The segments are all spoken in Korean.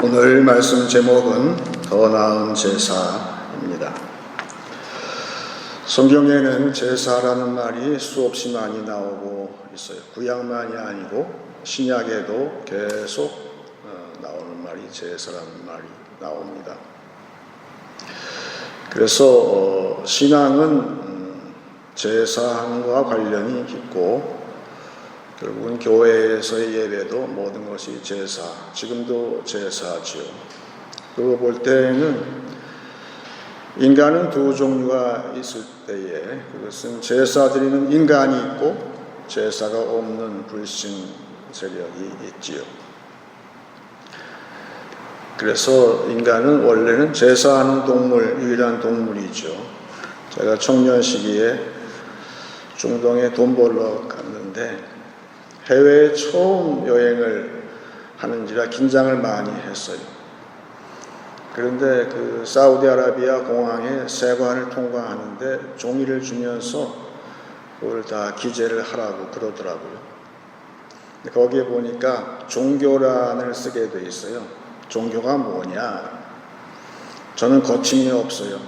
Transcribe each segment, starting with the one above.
오늘 말씀 제목은 더 나은 제사입니다. 성경에는 제사라는 말이 수없이 많이 나오고 있어요. 구약만이 아니고 신약에도 계속 나오는 말이 제사라는 말이 나옵니다. 그래서 신앙은 제사함과 관련이 깊고 결국은 교회에서의 예배도 모든 것이 제사, 지금도 제사지요. 그거 볼 때에는 인간은 두 종류가 있을 때에 그것은 제사 드리는 인간이 있고 제사가 없는 불신 세력이 있지요. 그래서 인간은 원래는 제사하는 동물, 유일한 동물이죠. 제가 청년 시기에 중동에 돈 벌러 갔는데 해외에 처음 여행을 하는지라 긴장을 많이 했어요. 그런데 그 사우디아라비아 공항에 세관을 통과하는데 종이를 주면서 그걸 다 기재를 하라고 그러더라고요. 거기에 보니까 종교란을 쓰게 돼 있어요. 종교가 뭐냐? 저는 거침이 없어요.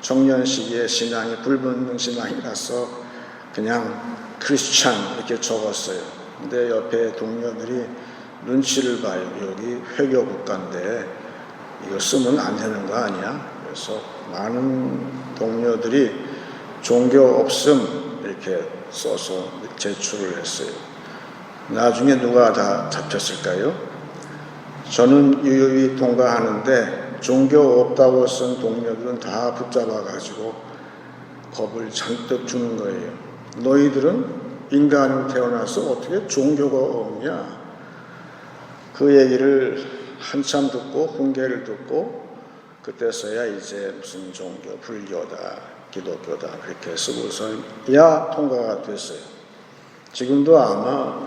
청년 시기에 신앙이 불붙는 신앙이라서 그냥 크리스찬 이렇게 적었어요. 근데 옆에 동료들이 눈치를 봐요. 여기 회교 국가인데 이거 쓰면 안 되는 거 아니야? 그래서 많은 동료들이 종교 없음 이렇게 써서 제출을 했어요. 나중에 누가 다 잡혔을까요? 저는 유유히 통과하는데 종교 없다고 쓴 동료들은 다 붙잡아가지고 겁을 잔뜩 주는 거예요. 너희들은 인간으로 태어나서 어떻게 종교가 없냐? 그 얘기를 한참 듣고 훈계를 듣고 그때서야 이제 무슨 종교, 불교다, 기독교다 그렇게 쓰고서야 통과가 됐어요. 지금도 아마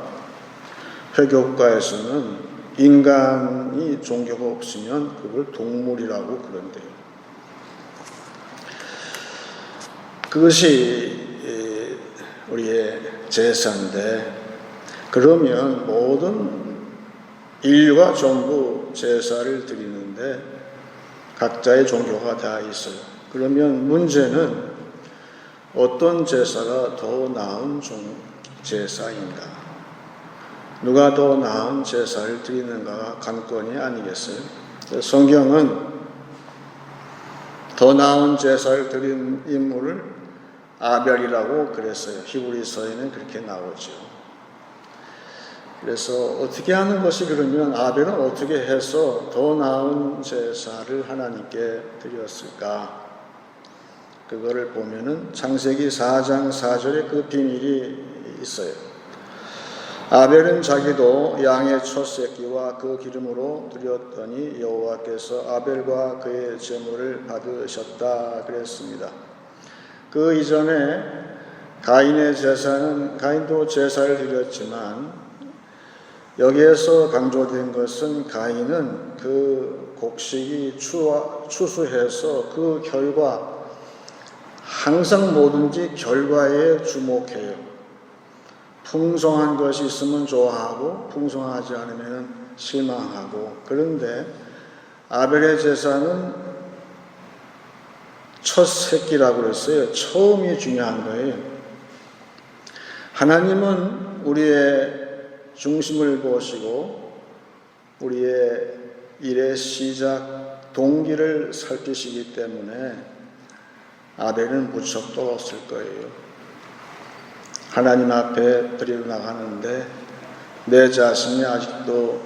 회교국가에서는 인간이 종교가 없으면 그걸 동물이라고 그런대요. 그것이 우리의 제사인데 그러면 모든 인류가 전부 제사를 드리는데 각자의 종교가 다 있어요. 그러면 문제는 어떤 제사가 더 나은 제사인가? 누가 더 나은 제사를 드리는가가 관건이 아니겠어요? 성경은 더 나은 제사를 드린 인물을 아벨이라고 그랬어요. 히브리서에는 그렇게 나오죠. 그래서 어떻게 하는 것이 그러면 아벨은 어떻게 해서 더 나은 제사를 하나님께 드렸을까? 그거를 보면은 창세기 4장 4절에 그 비밀이 있어요. 아벨은 자기도 양의 첫 새끼와 그 기름으로 드렸더니 여호와께서 아벨과 그의 제물을 받으셨다 그랬습니다. 그 이전에 가인의 제사는 가인도 제사를 드렸지만 여기에서 강조된 것은 가인은 그 곡식이 추수해서 그 결과 항상 뭐든지 결과에 주목해요. 풍성한 것이 있으면 좋아하고 풍성하지 않으면 실망하고 그런데 아벨의 제사는 첫 새끼라고 그랬어요. 처음이 중요한 거예요. 하나님은 우리의 중심을 보시고 우리의 일의 시작 동기를 살피시기 때문에 아벨은 무척 떨었을 거예요. 하나님 앞에 드리러 나가는데 내 자신이 아직도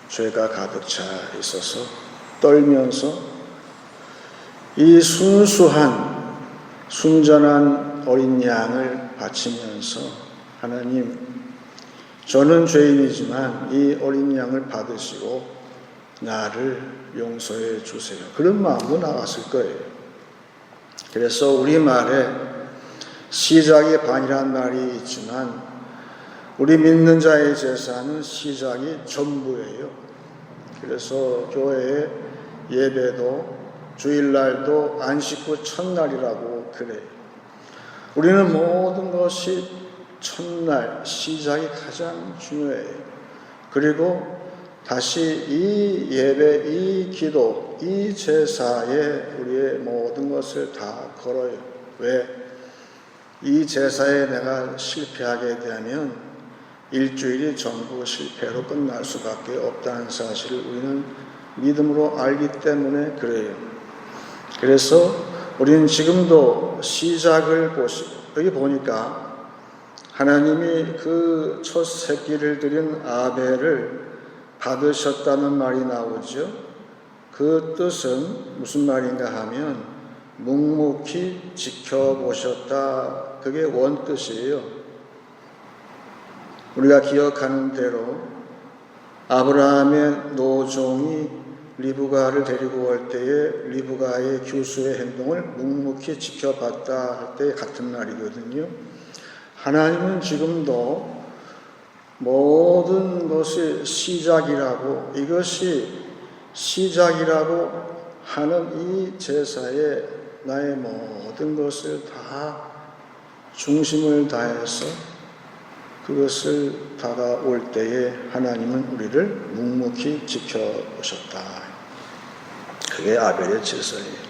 죄가 가득 차 있어서 떨면서 이 순전한 어린 양을 바치면서 하나님, 저는 죄인이지만 이 어린 양을 받으시고 나를 용서해 주세요. 그런 마음으로 나갔을 거예요. 그래서 우리말에 시작이 반이란 말이 있지만 우리 믿는 자의 제사는 시작이 전부예요. 그래서 교회의 예배도 주일날도 안식구 첫날이라고 그래요. 우리는 모든 것이 첫날, 시작이 가장 중요해요. 그리고 다시 이 예배, 이 기도, 이 제사에 우리의 모든 것을 다 걸어요. 왜? 이 제사에 내가 실패하게 되면 일주일이 전부 실패로 끝날 수밖에 없다는 사실을 우리는 믿음으로 알기 때문에 그래요. 그래서 우리는 지금도 시작을 여기 보니까 하나님이 그 첫 새끼를 드린 아벨을 받으셨다는 말이 나오죠. 그 뜻은 무슨 말인가 하면 묵묵히 지켜보셨다. 그게 원뜻이에요. 우리가 기억하는 대로 아브라함의 노종이 리브가를 데리고 올 때에 리브가의 교수의 행동을 묵묵히 지켜봤다 할 때 같은 말이거든요. 하나님은 지금도 모든 것이 시작이라고, 이것이 시작이라고 하는 이 제사에 나의 모든 것을 다 중심을 다해서 그것을 다가올 때에 하나님은 우리를 묵묵히 지켜보셨다. 그게 아벨의 제사예요.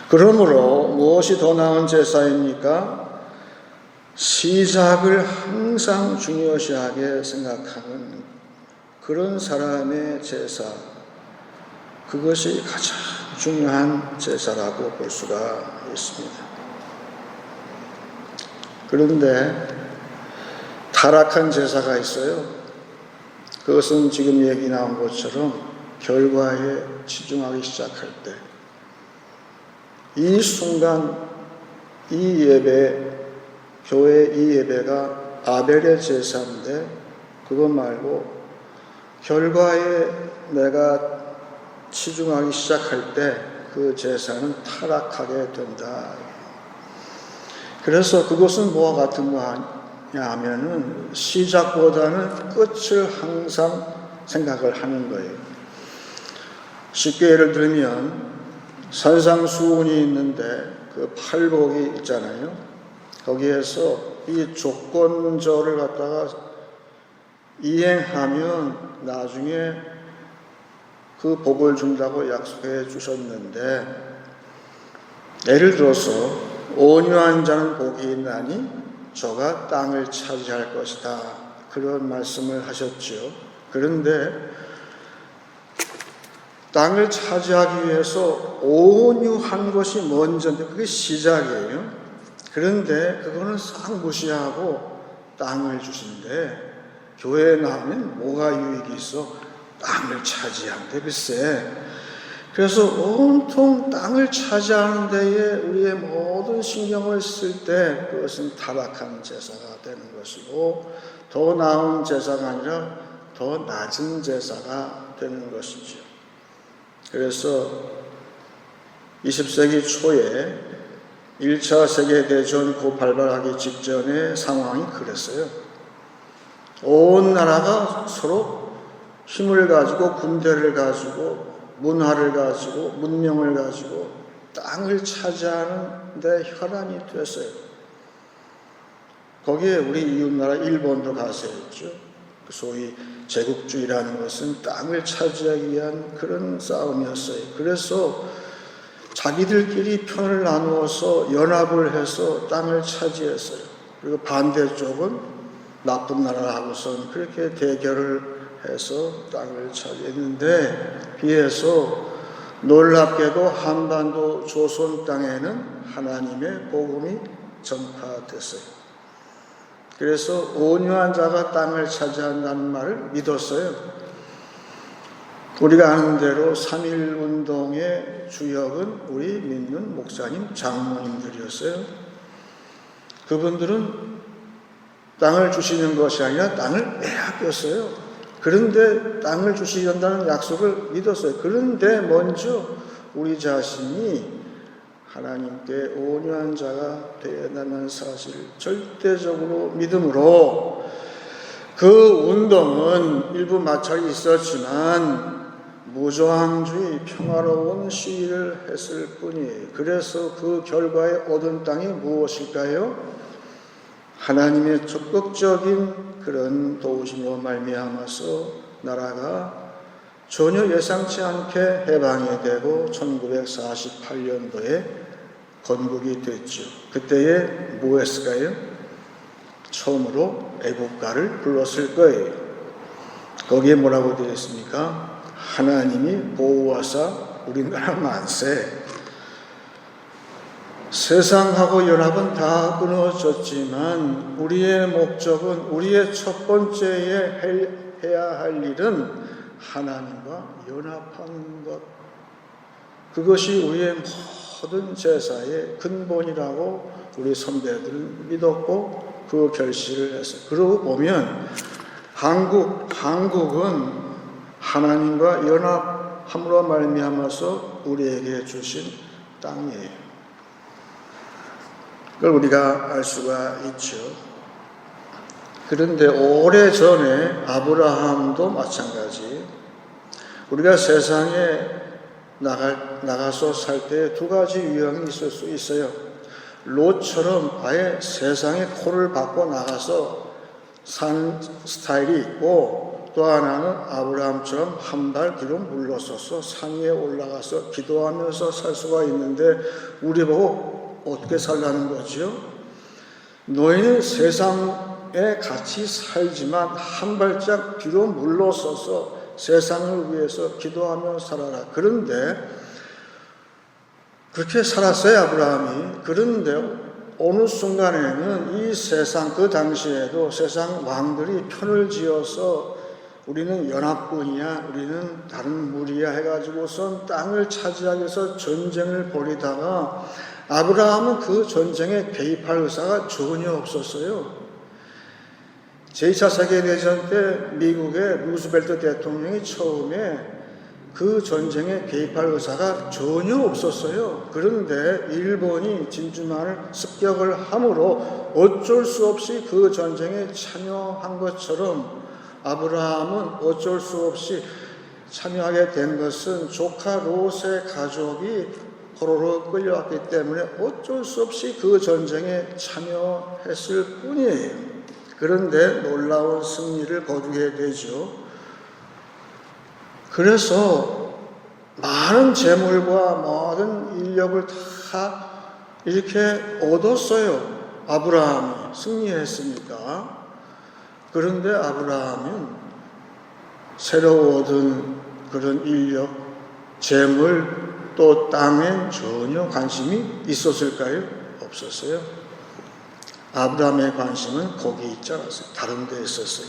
그러므로 무엇이 더 나은 제사입니까? 시작을 항상 중요시하게 생각하는 그런 사람의 제사, 그것이 가장 중요한 제사라고 볼 수가 있습니다. 그런데 타락한 제사가 있어요. 그것은 지금 얘기 나온 것처럼 결과에 치중하기 시작할 때, 이 순간 이 예배, 교회 이 예배가 아벨의 제사인데 그것 말고 결과에 내가 치중하기 시작할 때 그 제사는 타락하게 된다. 그래서 그것은 뭐와 같은 거냐 하면은 시작보다는 끝을 항상 생각을 하는 거예요. 쉽게 예를 들면 산상수훈이 있는데 그 팔복이 있잖아요. 거기에서 이 조건절을 갖다가 이행하면 나중에 그 복을 준다고 약속해 주셨는데, 예를 들어서 온유한 자는 복이 있나니 저가 땅을 차지할 것이다, 그런 말씀을 하셨죠. 그런데 땅을 차지하기 위해서 온유한 것이 먼저인데 그게 시작이에요. 그런데 그거는 싹 무시하고 땅을 주신대. 교회에 나오면 뭐가 유익이 있어? 땅을 차지한대, 글쎄. 그래서 온통 땅을 차지하는 데에 우리의 모든 신경을 쓸 때 그것은 타락한 제사가 되는 것이고, 더 나은 제사가 아니라 더 낮은 제사가 되는 것이죠. 그래서 20세기 초에 1차 세계대전 곧 발발하기 직전의 상황이 그랬어요. 온 나라가 서로 힘을 가지고, 군대를 가지고, 문화를 가지고, 문명을 가지고 땅을 차지하는 데 혈안이 됐어요. 거기에 우리 이웃나라 일본도 가세했죠. 소위 제국주의라는 것은 땅을 차지하기 위한 그런 싸움이었어요. 그래서 자기들끼리 편을 나누어서 연합을 해서 땅을 차지했어요. 그리고 반대쪽은 나쁜 나라하고선 그렇게 대결을 해서 땅을 차지했는데, 비해서 놀랍게도 한반도 조선 땅에는 하나님의 복음이 전파됐어요. 그래서 온유한 자가 땅을 차지한다는 말을 믿었어요. 우리가 아는 대로 3.1운동의 주역은 우리 믿는 목사님, 장로님들이었어요. 그분들은 땅을 주시는 것이 아니라 땅을 빼앗겼어요. 그런데 땅을 주시겠다는 약속을 믿었어요. 그런데 먼저 우리 자신이 하나님께 온유한 자가 되어야 한다는 사실을 절대적으로 믿음으로, 그 운동은 일부 마찰이 있었지만 무저항주의 평화로운 시위를 했을 뿐이에요. 그래서 그 결과에 얻은 땅이 무엇일까요? 하나님의 적극적인 그런 도우심으로 말미암아서 나라가 전혀 예상치 않게 해방이 되고 1948년도에 건국이 됐죠. 그때에 뭐 했을까요? 처음으로 애국가를 불렀을 거예요. 거기에 뭐라고 되어 있습니까? 하나님이 보호하사 우리나라 만세. 세상하고 연합은 다 끊어졌지만 우리의 목적은, 우리의 첫 번째에 해야 할 일은 하나님과 연합하는 것. 그것이 우리의 모든 제사의 근본이라고 우리 선배들은 믿었고 그 결실을 했어요. 그러고 보면 한국은 하나님과 연합함으로 말미암아서 우리에게 주신 땅이에요. 그걸 우리가 알 수가 있죠. 그런데 오래전에 아브라함도 마찬가지. 우리가 세상에 나가서 살 때 두 가지 유형이 있을 수 있어요. 롯처럼 아예 세상에 코를 박고 나가서 사는 스타일이 있고, 또 하나는 아브라함처럼 한 발 뒤로 물러서서 산 위에 올라가서 기도하면서 살 수가 있는데, 우리 보고 어떻게 살라는 거죠? 너희는 세상에 같이 살지만 한 발짝 뒤로 물러서서 세상을 위해서 기도하며 살아라. 그런데 그렇게 살았어요, 아브라함이. 그런데 어느 순간에는 이 세상, 그 당시에도 세상 왕들이 편을 지어서 우리는 연합군이야, 우리는 다른 무리야 해가지고선 땅을 차지하기 위해서 전쟁을 벌이다가 아브라함은 그 전쟁에 개입할 의사가 전혀 없었어요. 제2차 세계대전 때 미국의 루스벨트 대통령이 처음에 그 전쟁에 개입할 의사가 전혀 없었어요. 그런데 일본이 진주만을 습격을 함으로 어쩔 수 없이 그 전쟁에 참여한 것처럼 아브라함은 어쩔 수 없이 참여하게 된 것은 조카 롯의 가족이 포로로 끌려왔기 때문에 어쩔 수 없이 그 전쟁에 참여했을 뿐이에요. 그런데 놀라운 승리를 거두게 되죠. 그래서 많은 재물과 모든 인력을 다 이렇게 얻었어요. 아브라함이 승리했으니까. 그런데 아브라함은 새로 얻은 그런 인력, 재물, 또 땅엔 전혀 관심이 있었을까요? 없었어요. 아브라함의 관심은 거기 있지 않았어요. 다른 데 있었어요.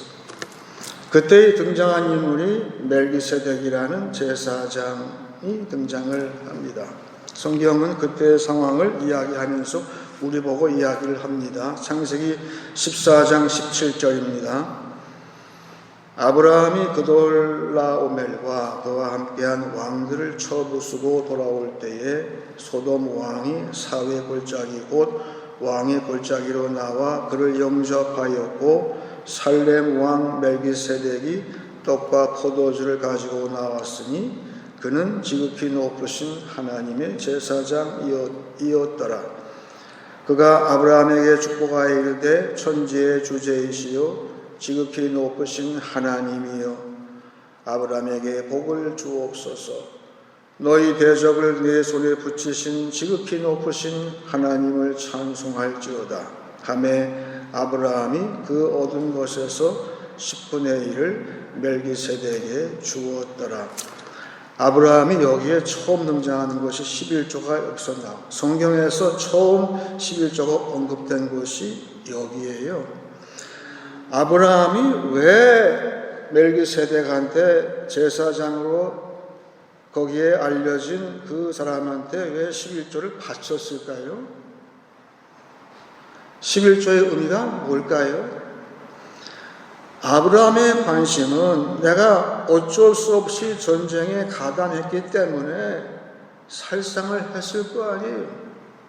그때 등장한 인물이 멜기세덱이라는 제사장이 등장을 합니다. 성경은 그때의 상황을 이야기하면서 우리 보고 이야기를 합니다. 창세기 14장 17절입니다. 아브라함이 그돌라오멜과 그와 함께한 왕들을 쳐부수고 돌아올 때에 소돔 왕이 사회 골짜기 곧 왕의 골짜기로 나와 그를 영접하였고, 살렘 왕 멜기세덱이 떡과 포도주를 가지고 나왔으니 그는 지극히 높으신 하나님의 제사장이었더라. 그가 아브라함에게 축복하여 이르되 천지의 주제이시요 지극히 높으신 하나님이여 아브라함에게 복을 주옵소서. 너희 대적을 내 손에 붙이신 지극히 높으신 하나님을 찬송할지어다 하매 아브라함이 그 얻은 것에서 10분의 1을 멜기세덱에게 주었더라. 아브라함이 여기에 처음 등장하는 것이 11조가 여기서 나와. 성경에서 처음 11조가 언급된 것이 여기에요. 아브라함이 왜 멜기세덱한테 제사장으로 거기에 알려진 그 사람한테 왜 11조를 바쳤을까요? 11조의 의미가 뭘까요? 아브라함의 관심은 내가 어쩔 수 없이 전쟁에 가담했기 때문에 살상을 했을 거 아니에요.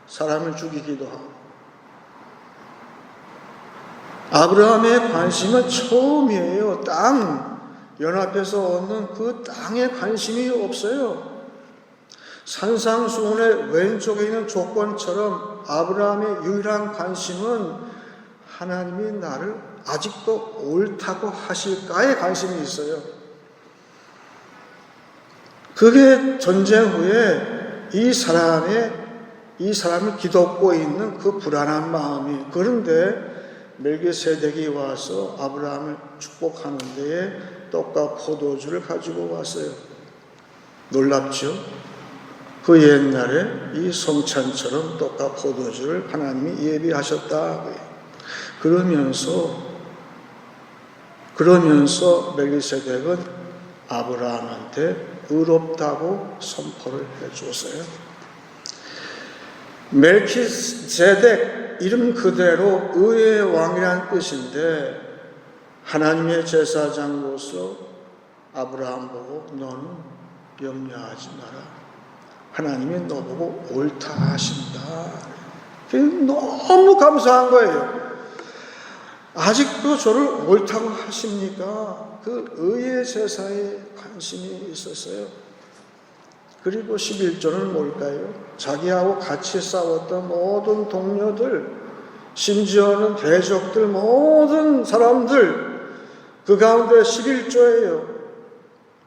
사람을 죽이기도 하고. 아브라함의 관심은 처음이에요. 땅, 연합해서 얻는 그 땅에 관심이 없어요. 산상수훈의 왼쪽에 있는 조건처럼 아브라함의 유일한 관심은 하나님이 나를 아직도 옳다고 하실까에 관심이 있어요. 그게 전쟁 후에 이 사람을 기덮고 있는 그 불안한 마음이, 그런데 멜기세덱이 와서 아브라함을 축복하는 데에 떡과 포도주를 가지고 왔어요. 놀랍죠? 그 옛날에 이 성찬처럼 떡과 포도주를 하나님이 예비하셨다. 그러면서 멜기세덱은 아브라함한테 의롭다고 선포를 해줬어요. 멜키세덱 이름 그대로 의의 왕이란 뜻인데, 하나님의 제사장으로서 아브라함 보고 너는 염려하지 마라. 하나님이 너보고 옳다 하신다. 너무 감사한 거예요. 아직도 저를 옳다고 하십니까? 그 의의 제사에 관심이 있었어요. 그리고 11조는 뭘까요? 자기하고 같이 싸웠던 모든 동료들, 심지어는 대적들, 모든 사람들, 그 가운데 11조예요.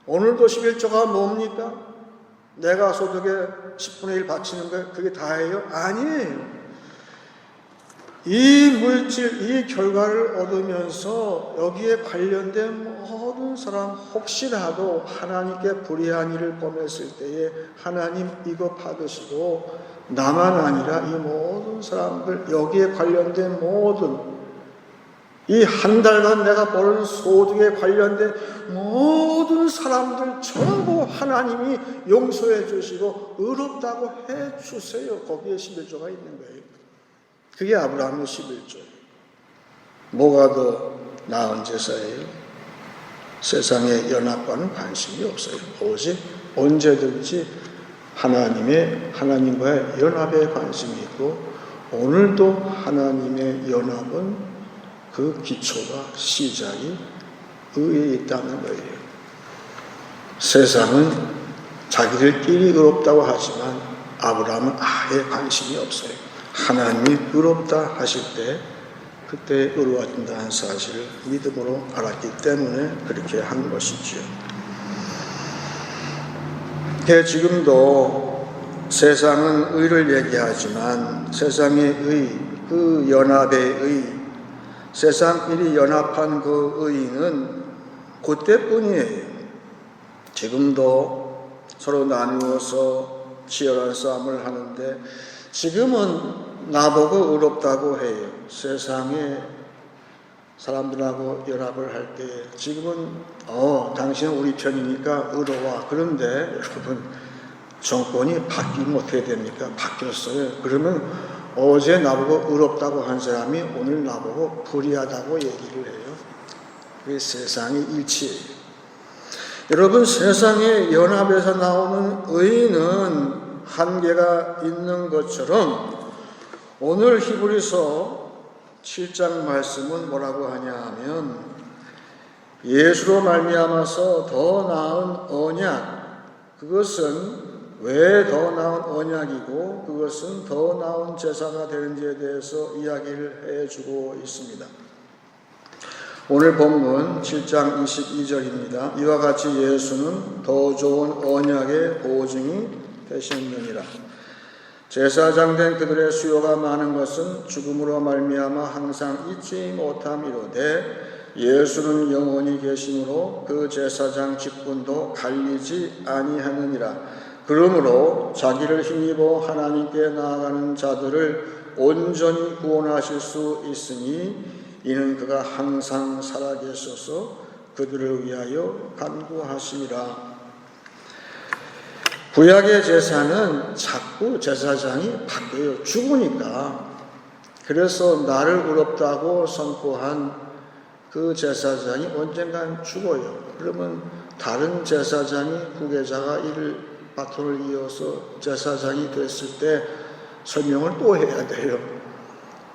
오늘도 11조가 뭡니까? 내가 소득의 10분의 1 바치는 거 그게 다예요? 아니에요. 이 물질, 이 결과를 얻으면서 여기에 관련된 모든 사람, 혹시라도 하나님께 불의한 일을 범했을 때에 하나님 이거 받으시고, 나만 아니라 이 모든 사람들, 여기에 관련된 모든, 이 한 달간 내가 버는 소득에 관련된 모든 사람들 전부 하나님이 용서해 주시고 의롭다고 해 주세요. 거기에 11조가 있는 거예요. 그게 아브라함의 11조예요. 뭐가 더 나은 제사예요? 세상의 연합과는 관심이 없어요. 오직 언제든지 하나님과의 연합에 관심이 있고, 오늘도 하나님의 연합은 그 기초가, 시작이 의에 있다는 거예요. 세상은 자기들끼리 의롭다고 하지만 아브라함은 아예 관심이 없어요. 하나님이 의롭다 하실 때 그때 의로워진다는 사실을 믿음으로 알았기 때문에 그렇게 한 것이지요. 지금도 세상은 의를 얘기하지만 세상의 의, 그 연합의 의, 세상끼리 연합한 그 의는 그때뿐이에요. 지금도 서로 나누어서 치열한 싸움을 하는데, 지금은 나보고 의롭다고 해요. 세상에 사람들하고 연합을 할 때 지금은 당신은 우리 편이니까 의로워. 그런데 여러분, 정권이 바뀌면 어떻게 됩니까? 바뀌었어요. 그러면 어제 나보고 의롭다고 한 사람이 오늘 나보고 불의하다고 얘기를 해요. 그게 세상의 일치예요. 여러분, 세상의 연합에서 나오는 의는 한계가 있는 것처럼 오늘 히브리서 7장 말씀은 뭐라고 하냐 하면, 예수로 말미암아서 더 나은 언약, 그것은 왜 더 나은 언약이고 그것은 더 나은 제사가 되는지에 대해서 이야기를 해주고 있습니다. 오늘 본문 7장 22절입니다. 이와 같이 예수는 더 좋은 언약의 보증이 되셨느니라. 제사장 된 그들의 수요가 많은 것은 죽음으로 말미암아 항상 잊지 못함이로되, 예수는 영원히 계심으로 그 제사장 직분도 갈리지 아니하느니라. 그러므로 자기를 힘입어 하나님께 나아가는 자들을 온전히 구원하실 수 있으니, 이는 그가 항상 살아계셔서 그들을 위하여 간구하시리라. 구약의 제사는 자꾸 제사장이 바뀌어요. 죽으니까. 그래서 나를 의롭다고 선포한 그 제사장이 언젠간 죽어요. 그러면 다른 제사장이, 후계자가 이를 바톤을 이어서 제사장이 됐을 때 설명을 또 해야 돼요.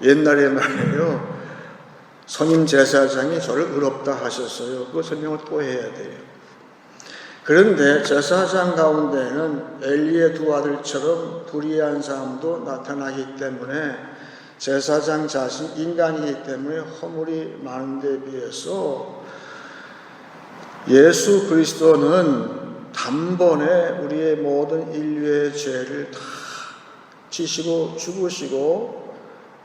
옛날에 말이에요, 선임 제사장이 저를 의롭다 하셨어요. 그 설명을 또 해야 돼요. 그런데 제사장 가운데는 엘리의 두 아들처럼 불의한 사람도 나타나기 때문에, 제사장 자신 인간이기 때문에 허물이 많은 데 비해서 예수 그리스도는 단번에 우리의 모든 인류의 죄를 다 지시고 죽으시고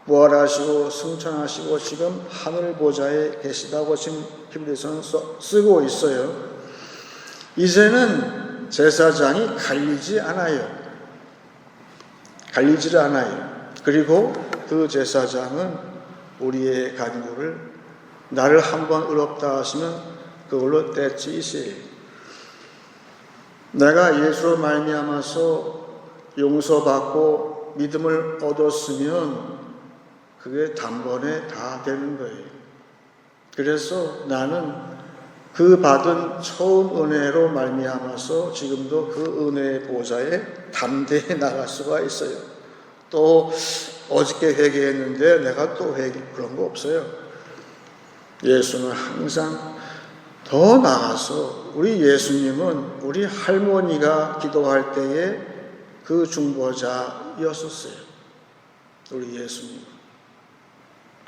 부활하시고 승천하시고 지금 하늘 보좌에 계시다고 지금 히브리서는 쓰고 있어요. 이제는 제사장이 갈리지를 않아요. 그리고 그 제사장은 우리의 간구를 나를 한번 의롭다 하시면 그걸로 떼찌이세요. 내가 예수로 말미암아서 용서받고 믿음을 얻었으면 그게 단번에 다 되는 거예요. 그래서 나는 그 받은 처음 은혜로 말미암아서 지금도 그 은혜의 보좌에 담대히 나갈 수가 있어요. 또 어저께 회개했는데 내가 또 그런 거 없어요. 예수는 항상 더 나아가서 우리 예수님은 우리 할머니가 기도할 때에 그 중보자였었어요. 우리 예수님.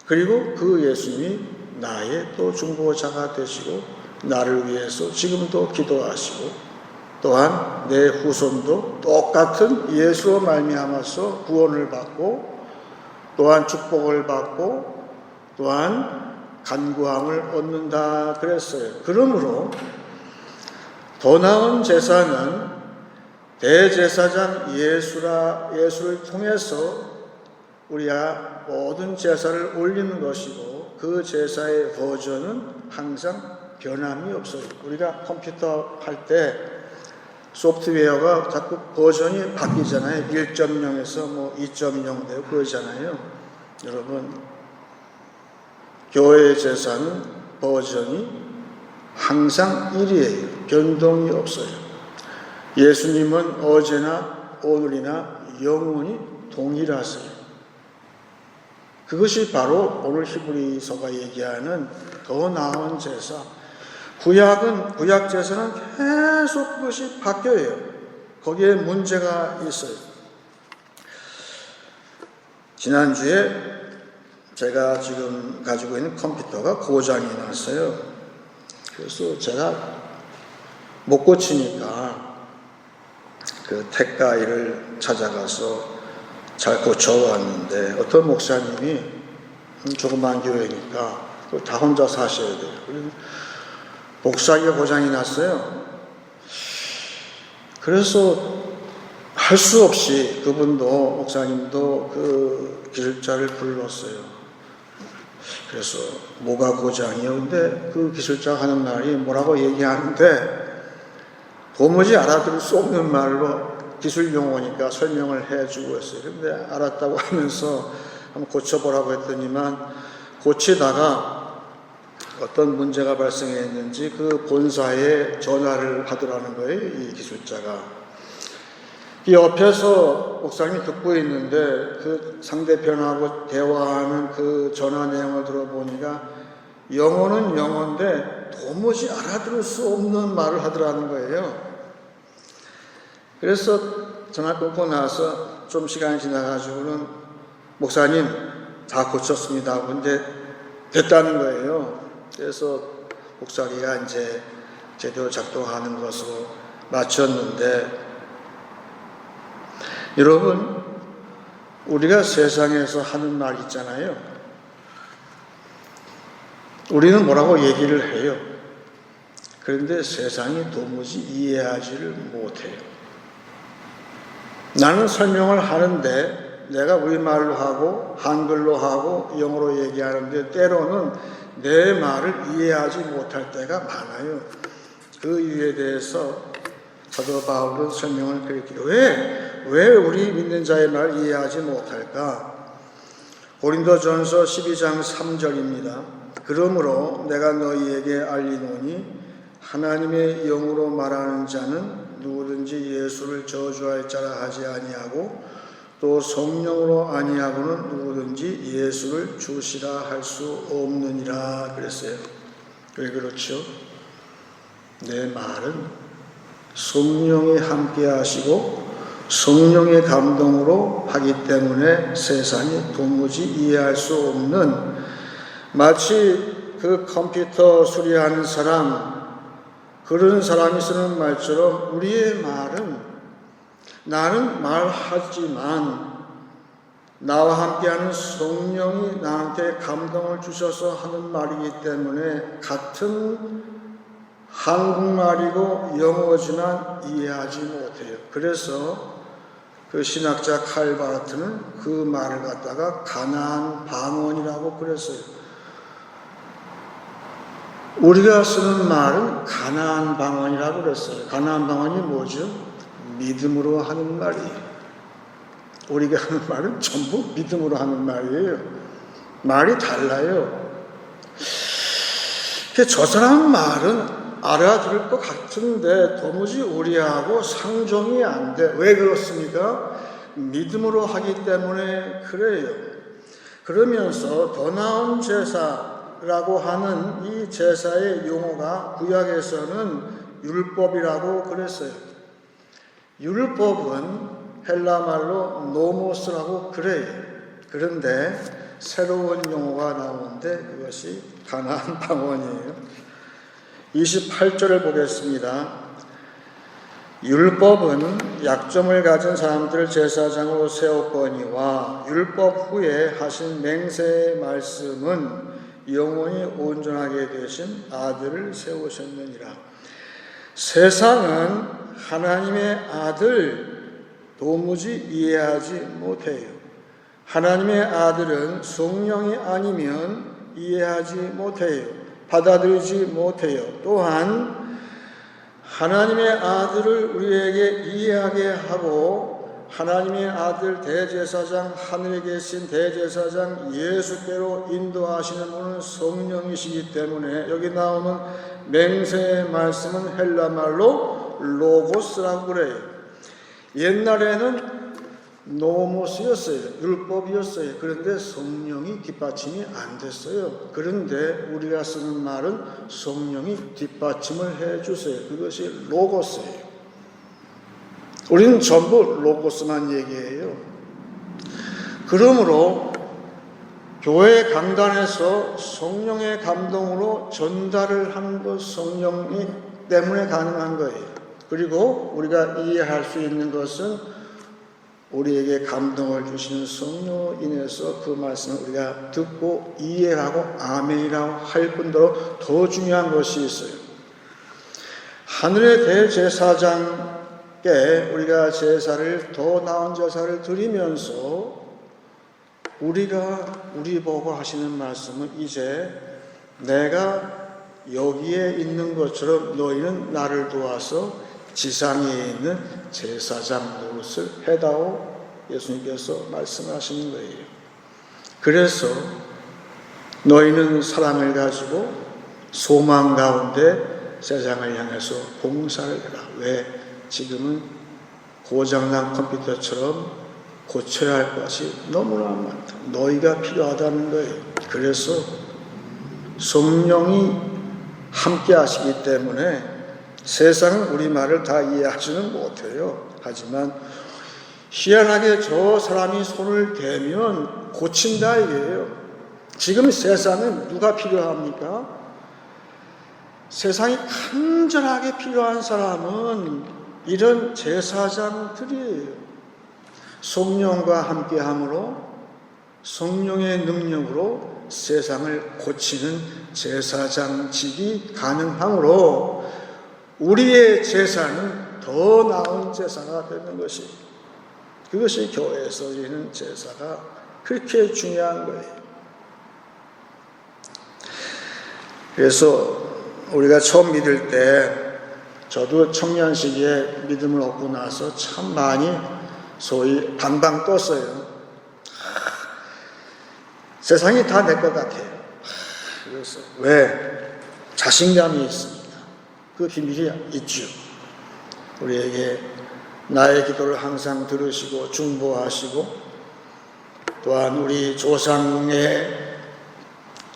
그리고 그 예수님이 나의 또 중보자가 되시고 나를 위해서 지금도 기도하시고 또한 내 후손도 똑같은 예수로 말미암아서 구원을 받고 또한 축복을 받고 또한 간구함을 얻는다 그랬어요. 그러므로 더 나은 제사는 대제사장 예수를 통해서 우리가 모든 제사를 올리는 것이고 그 제사의 버전은 항상 변함이 없어요. 우리가 컴퓨터 할 때 소프트웨어가 자꾸 버전이 바뀌잖아요. 1.0에서 2.0 되고 그러잖아요. 여러분, 교회 제사는 버전이 항상 1이에요. 변동이 없어요. 예수님은 어제나 오늘이나 영원히 동일하세요. 그것이 바로 오늘 히브리서가 얘기하는 더 나은 제사. 구약 제사는 계속 그것이 바뀌어요. 거기에 문제가 있어요. 지난주에 제가 지금 가지고 있는 컴퓨터가 고장이 났어요. 그래서 제가 못 고치니까 그 택가이를 찾아가서 잘 고쳐왔는데 어떤 목사님이 조그만 교회니까 다 혼자 사셔야 돼요. 복사기가 고장이 났어요. 그래서 할 수 없이 그분도 목사님도 그 기술자를 불렀어요. 그래서 뭐가 고장이었는데 그 기술자가 하는 말이 뭐라고 얘기하는데 도무지 알아들을 수 없는 말로 기술 용어니까 설명을 해주고 있어요. 그런데 알았다고 하면서 한번 고쳐보라고 했더니만 고치다가 어떤 문제가 발생했는지 그 본사에 전화를 받으라는 거예요. 이 기술자가. 이 옆에서 목사님이 듣고 있는데 그 상대편하고 대화하는 그 전화 내용을 들어보니까 영어는 영어인데 도무지 알아들을 수 없는 말을 하더라는 거예요. 그래서 전화 끊고 나서 좀 시간이 지나가지고는 목사님 다 고쳤습니다. 근데 됐다는 거예요. 그래서 복사기가 이제 제대로 작동하는 것으로 마쳤는데 여러분, 우리가 세상에서 하는 말 있잖아요. 우리는 뭐라고 얘기를 해요. 그런데 세상이 도무지 이해하지를 못해요. 나는 설명을 하는데 내가 우리말로 하고 한글로 하고 영어로 얘기하는데 때로는 내 말을 이해하지 못할 때가 많아요. 그 이유에 대해서 사도 바울은 설명을 그렇게 왜 우리 믿는 자의 말을 이해하지 못할까? 고린도전서 12장 3절입니다. 그러므로 내가 너희에게 알리노니 하나님의 영으로 말하는 자는 누구든지 예수를 저주할 자라 하지 아니하고 또 성령으로 아니하고는 누구든지 예수를 주시라 할 수 없느니라 그랬어요. 왜 그렇죠? 내 말은 성령이 함께 하시고 성령의 감동으로 하기 때문에 세상이 도무지 이해할 수 없는 마치 그 컴퓨터 수리하는 사람 그런 사람이 쓰는 말처럼 우리의 말은 나는 말하지만 나와 함께하는 성령이 나한테 감동을 주셔서 하는 말이기 때문에 같은 한국말이고 영어지만 이해하지 못해요. 그래서 그 신학자 칼 바르트는 그 말을 갖다가 가나안 방언이라고 그랬어요. 우리가 쓰는 말은 가나안 방언이라고 그랬어요. 가나안 방언이 뭐죠? 믿음으로 하는 말이에요. 우리가 하는 말은 전부 믿음으로 하는 말이에요. 말이 달라요. 저 사람 말은 알아들을 것 같은데 도무지 우리하고 상종이 안 돼. 왜 그렇습니까? 믿음으로 하기 때문에 그래요. 그러면서 더 나은 제사라고 하는 이 제사의 용어가 구약에서는 율법이라고 그랬어요. 율법은 헬라 말로 노모스라고 그래요. 그런데 새로운 용어가 나오는데 그것이 가나안 방언이에요. 28절을 보겠습니다. 율법은 약점을 가진 사람들을 제사장으로 세웠거니와 율법 후에 하신 맹세의 말씀은 영원히 온전하게 되신 아들을 세우셨느니라. 세상은 하나님의 아들 도무지 이해하지 못해요. 하나님의 아들은 성령이 아니면 이해하지 못해요. 받아들이지 못해요. 또한 하나님의 아들을 우리에게 이해하게 하고 하나님의 아들 대제사장, 하늘에 계신 대제사장 예수께로 인도하시는 분은 성령이시기 때문에 여기 나오는 맹세의 말씀은 헬라 말로 로고스라고 그래요. 옛날에는 노모스였어요. 율법이었어요. 그런데 성령이 뒷받침이 안 됐어요. 그런데 우리가 쓰는 말은 성령이 뒷받침을 해주세요. 그것이 로고스예요. 우리는 전부 로고스만 얘기해요. 그러므로 교회 강단에서 성령의 감동으로 전달을 하는 것 성령이 때문에 가능한 거예요. 그리고 우리가 이해할 수 있는 것은 우리에게 감동을 주시는 성령으로 인해서 그 말씀을 우리가 듣고 이해하고 아멘이라고 할 뿐더러 더 중요한 것이 있어요. 하늘의 대제사장께 우리가 제사를 더 나은 제사를 드리면서 우리 보고 하시는 말씀은 이제 내가 여기에 있는 것처럼 너희는 나를 도와서 지상에 있는 제사장 노릇을 해다오 예수님께서 말씀하시는 거예요. 그래서 너희는 사랑을 가지고 소망 가운데 세상을 향해서 봉사를 해라. 왜? 지금은 고장난 컴퓨터처럼 고쳐야 할 것이 너무나 많다. 너희가 필요하다는 거예요. 그래서 성령이 함께 하시기 때문에 세상은 우리 말을 다 이해하지는 못해요. 하지만 희한하게 저 사람이 손을 대면 고친다 이게요. 지금 세상은 누가 필요합니까? 세상이 간절하게 필요한 사람은 이런 제사장들이에요. 성령과 함께함으로 성령의 능력으로 세상을 고치는 제사장직이 가능하므로 우리의 제사는 더 나은 제사가 되는 것이 그것이 교회에서 드리는 제사가 그렇게 중요한 거예요. 그래서 우리가 처음 믿을 때 저도 청년 시기에 믿음을 얻고 나서 참 많이 소위 방방 떴어요. 세상이 다 내 것 같아요. 그래서 왜? 자신감이 있습니다. 그 비밀이 있죠. 우리에게 나의 기도를 항상 들으시고 중보하시고 또한 우리 조상의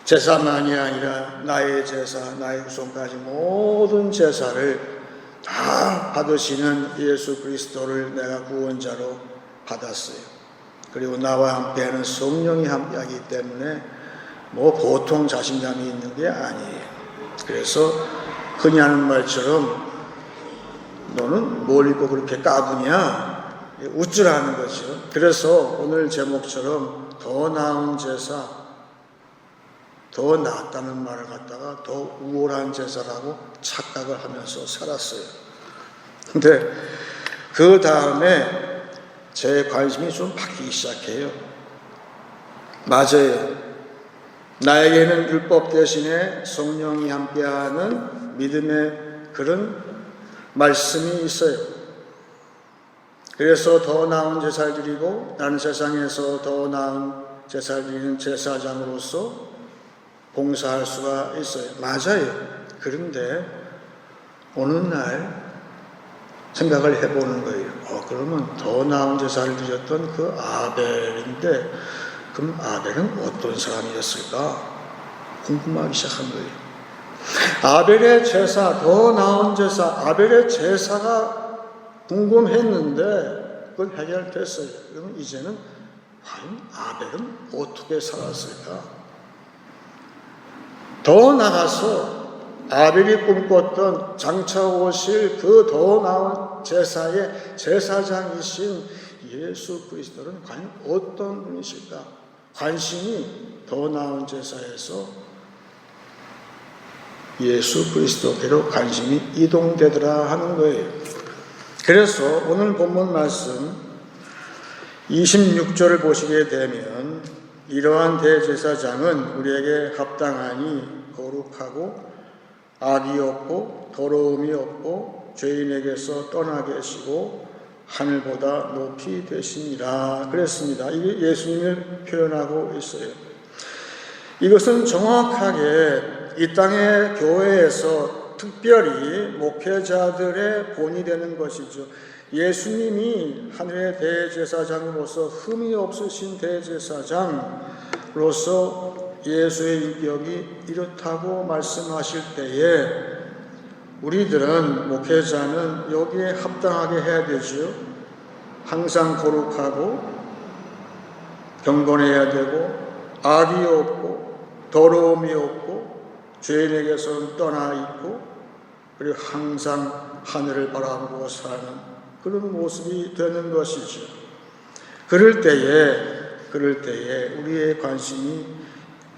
제사만이 아니라 나의 제사, 나의 후손까지 모든 제사를 다 받으시는 예수 그리스도를 내가 구원자로 받았어요. 그리고 나와 함께하는 성령이 함께하기 때문에 뭐 보통 자신감이 있는 게 아니에요. 그래서 흔히 하는 말처럼 너는 뭘 입고 그렇게 까부냐? 우쭐하는 거죠. 그래서 오늘 제목처럼 더 나은 제사, 더 낫다는 말을 갖다가 더 우월한 제사라고 착각을 하면서 살았어요. 근데 그 다음에 제 관심이 좀 바뀌기 시작해요. 맞아요. 나에게는 율법 대신에 성령이 함께하는 믿음의 그런 말씀이 있어요. 그래서 더 나은 제사를 드리고 나는 세상에서 더 나은 제사를 드리는 제사장으로서 봉사할 수가 있어요. 맞아요. 그런데 어느 날 생각을 해보는 거예요. 그러면 더 나은 제사를 드렸던 그 아벨인데 그럼 아벨은 어떤 사람이었을까? 궁금하기 시작한 거예요. 아벨의 제사, 더 나은 제사, 아벨의 제사가 궁금했는데 그건 해결됐어요. 그러면 이제는 과연 아벨은 어떻게 살았을까? 더 나가서 아벨이 꿈꿨던 장차 오실 그 더 나은 제사의 제사장이신 예수 그리스도는 과연 어떤 분이실까? 관심이 더 나은 제사에서 예수 그리스도께로 관심이 이동되더라 하는 거예요. 그래서 오늘 본문 말씀 26절을 보시게 되면 이러한 대제사장은 우리에게 합당하니 거룩하고 악이 없고 더러움이 없고 죄인에게서 떠나 계시고 하늘보다 높이 되시니라 그랬습니다. 이게 예수님을 표현하고 있어요. 이것은 정확하게 이 땅의 교회에서 특별히 목회자들의 본이 되는 것이죠. 예수님이 하늘의 대제사장으로서 흠이 없으신 대제사장으로서 예수의 인격이 이렇다고 말씀하실 때에 우리들은 목회자는 여기에 합당하게 해야 되죠. 항상 거룩하고 경건해야 되고 악이 없고 더러움이 없고 죄인에게서는 떠나 있고 그리고 항상 하늘을 바라보고 사는 그런 모습이 되는 것이죠. 그럴 때에 우리의 관심이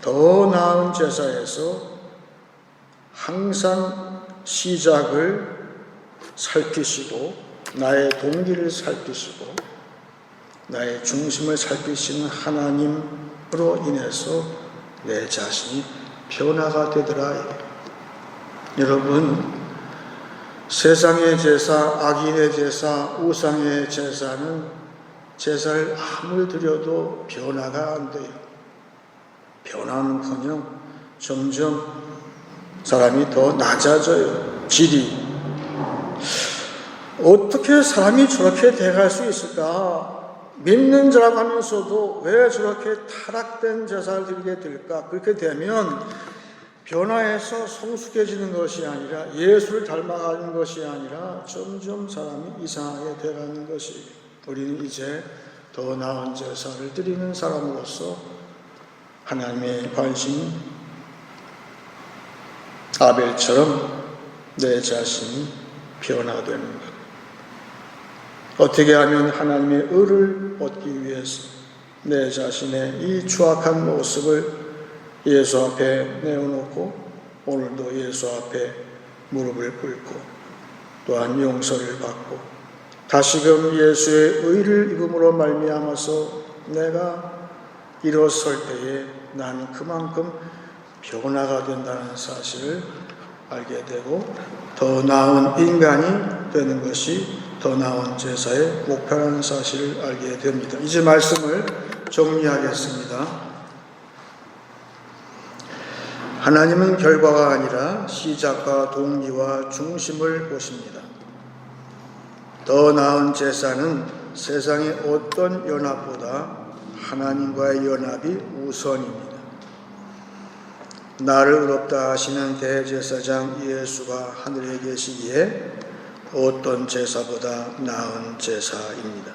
더 나은 제사에서 항상 시작을 살피시고 나의 동기를 살피시고 나의 중심을 살피시는 하나님으로 인해서 내 자신이 변화가 되더라. 여러분, 세상의 제사, 악인의 제사, 우상의 제사는 제사를 아무리 드려도 변화가 안 돼요. 변화는커녕 점점 사람이 더 낮아져요. 질이. 어떻게 사람이 저렇게 돼갈 수 있을까? 믿는 자라고 하면서도 왜 저렇게 타락된 제사를 드리게 될까? 그렇게 되면 변화해서 성숙해지는 것이 아니라 예수를 닮아가는 것이 아니라 점점 사람이 이상하게 돼가는 것이 우리는 이제 더 나은 제사를 드리는 사람으로서 하나님의 관심이 아벨처럼 내 자신이 변화되는 것. 어떻게 하면 하나님의 의를 얻기 위해서 내 자신의 이 추악한 모습을 예수 앞에 내어놓고 오늘도 예수 앞에 무릎을 꿇고 또한 용서를 받고 다시금 예수의 의를 입음으로 말미암아서 내가 일어설 때에 나는 그만큼 변화가 된다는 사실을 알게 되고 더 나은 인간이 되는 것이 더 나은 제사의 목표라는 사실을 알게 됩니다. 이제 말씀을 정리하겠습니다. 하나님은 결과가 아니라 시작과 동기와 중심을 보십니다. 더 나은 제사는 세상의 어떤 연합보다 하나님과의 연합이 우선입니다. 나를 의롭다 하시는 대제사장 예수가 하늘에 계시기에 어떤 제사보다 나은 제사입니다.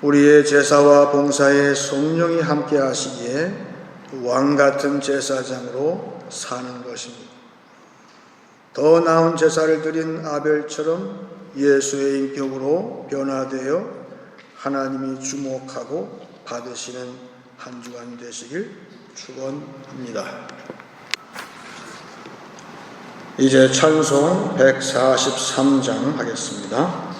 우리의 제사와 봉사에 성령이 함께 하시기에 왕같은 제사장으로 사는 것입니다. 더 나은 제사를 드린 아벨처럼 예수의 인격으로 변화되어 하나님이 주목하고 받으시는 한 주간 되시길 축원합니다. 이제 찬송 143장 하겠습니다.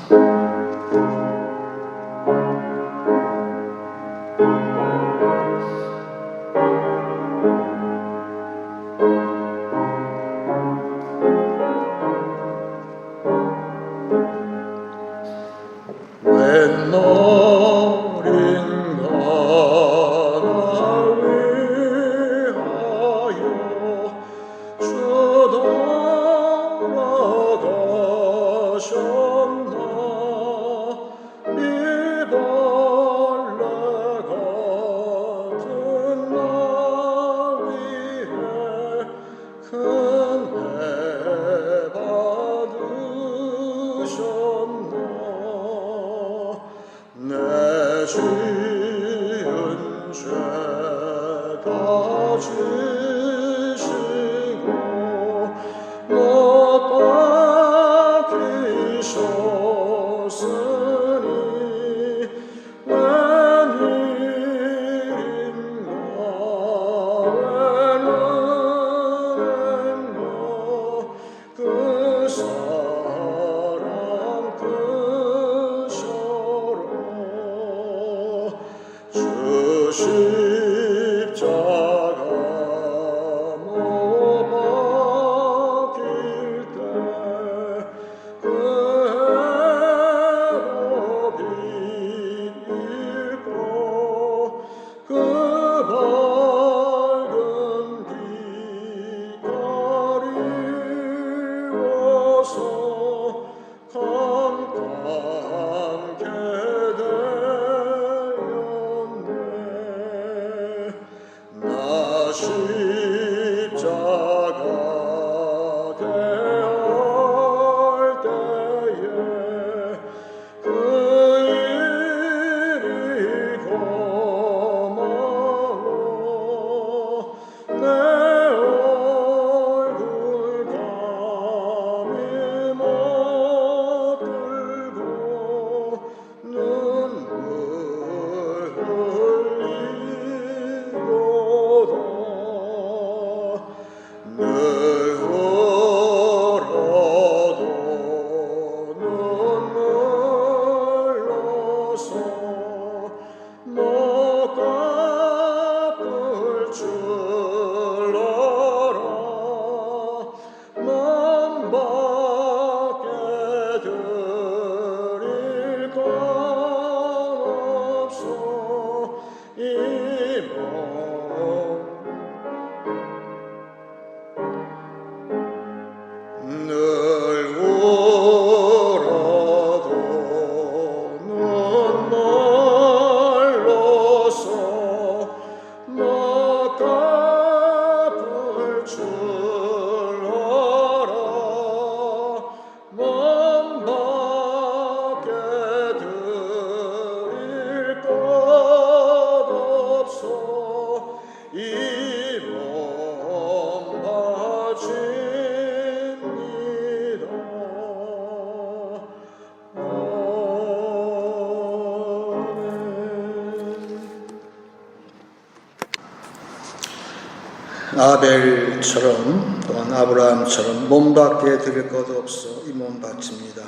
아벨처럼 또한 아브라함처럼 몸밖에 드릴 것 없어 이 몸 바칩니다.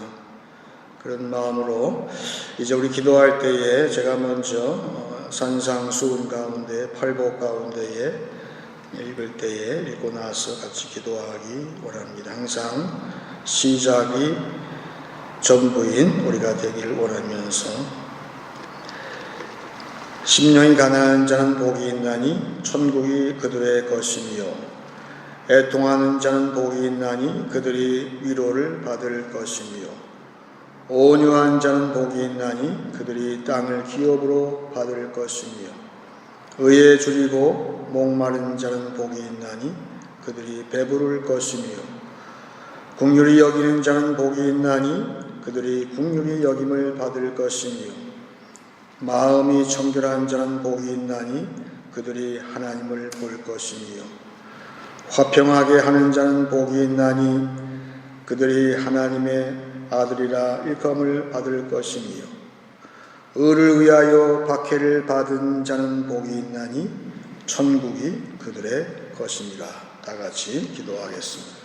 그런 마음으로 이제 우리 기도할 때에 제가 먼저 산상수훈 가운데 팔복 가운데에 읽을 때에 읽고 나서 같이 기도하기 원합니다. 항상 시작이 전부인 우리가 되기를 원하면서 심령이 가난한 자는 복이 있나니 천국이 그들의 것이며 애통하는 자는 복이 있나니 그들이 위로를 받을 것이며 온유한 자는 복이 있나니 그들이 땅을 기업으로 받을 것이며 의에 줄이고 목마른 자는 복이 있나니 그들이 배부를 것이며 긍휼히 여기는 자는 복이 있나니 그들이 긍휼히 여김을 받을 것이며 마음이 청결한 자는 복이 있나니 그들이 하나님을 볼 것이며 화평하게 하는 자는 복이 있나니 그들이 하나님의 아들이라 일컬음을 받을 것이며 의를 위하여 박해를 받은 자는 복이 있나니 천국이 그들의 것이니라. 다 같이 기도하겠습니다.